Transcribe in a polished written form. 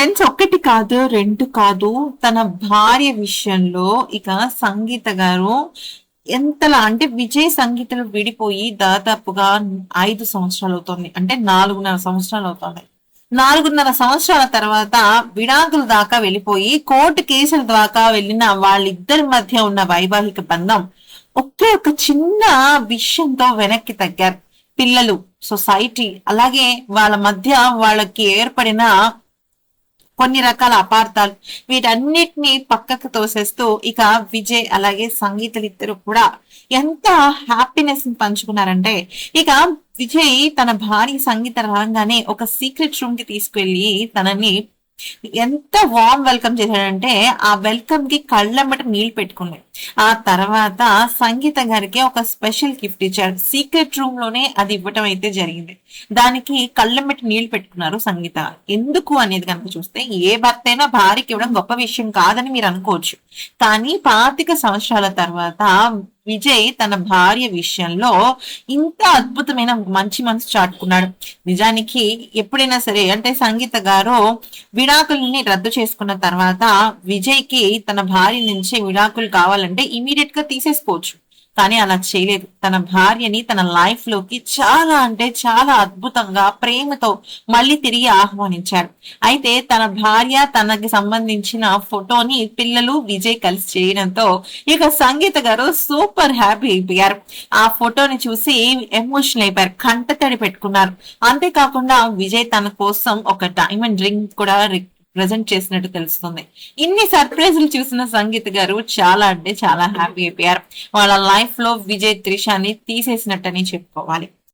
Friends ఒక్కటి కాదు, రెండు కాదు, తన భార్య విషయంలో ఇక సంగీత గారు ఎంతలా అంటే విజయ్ సంగీతలు విడిపోయి దాదాపుగా 5 సంవత్సరాలు అవుతుంది. అంటే 4.5 సంవత్సరాలు అవుతుంది. 4.5 సంవత్సరాల తర్వాత విడాకుల దాకా వెళ్ళిపోయి కోర్టు కేసుల దాకా వెళ్ళిన వాళ్ళిద్దరి మధ్య ఉన్న వైవాహిక బంధం ఒకే ఒక చిన్న విషయంతో వెనక్కి తగ్గారు. పిల్లలు, సొసైటీ, అలాగే వాళ్ళ మధ్య వాళ్ళకి ఏర్పడిన కొన్ని రకాల అపార్థాలు, వీటన్నిటిని పక్కకు తోసేస్తూ ఇక విజయ్ అలాగే సంగీతలు ఇద్దరు కూడా ఎంత హ్యాపీనెస్ ని పంచుకున్నారంటే, ఇక విజయ్ తన భార్య సంగీత రాగానే ఒక సీక్రెట్ రూమ్ కి తీసుకెళ్లి తనని ఎంత వార్మ్ వెల్కమ్ చేశాడంటే ఆ వెల్కమ్ కి కళ్ళెమ్మట నీళ్లు పెట్టుకుంది. ఆ తర్వాత సంగీత గారికి ఒక స్పెషల్ గిఫ్ట్ ఇచ్చాడు. సీక్రెట్ రూమ్ లోనే అది ఇవ్వటం అయితే జరిగింది. దానికి కళ్ళెమ్మటి నీళ్లు పెట్టుకున్నారు సంగీత. ఎందుకు అనేది కనుక చూస్తే, ఏ భర్త అయినా భార్యకి ఇవ్వడం గొప్ప విషయం కాదని మీరు అనుకోవచ్చు. కానీ 25 సంవత్సరాల తర్వాత విజయ్ తన భార్య విషయంలో ఇంత అద్భుతమైన మంచి మనసు చాటుకున్నాడు. నిజానికి ఎప్పుడైనా సరే అంటే సంగీత గారు విడాకుల్ని రద్దు చేసుకున్న తర్వాత విజయ్ కి తన భార్య నుంచి విడాకులు కావాలంటే ఇమీడియట్ గా తీసేసుకోవచ్చు. కానీ అలా చేయలేదు. తన భార్యని తన లైఫ్ లోకి చాలా అంటే చాలా అద్భుతంగా ప్రేమతో మళ్ళీ తిరిగి ఆహ్వానించాడు. అయితే తన భార్య తనకి సంబంధించిన ఫోటోని పిల్లలు విజయ్ కలిసి చేయడంతో ఇక సంగీత గారు సూపర్ హ్యాపీ అయిపోయారు. ఆ ఫోటోని చూసి ఎమోషనల్ అయిపోయారు, కంటతడి పెట్టుకున్నారు. అంతేకాకుండా విజయ్ తన కోసం ఒక డైమండ్ రింగ్ కూడా ప్రజెంట్ చేసినట్టు తెలుస్తుంది. ఇన్ని సర్ప్రైజులు చూసిన సంగీత గారు చాలా అంటే చాలా హ్యాపీ అయిపోయారు. వాళ్ళ లైఫ్ లో విజయ్ త్రిషాని తీసేసినట్టని చెప్పుకోవాలి.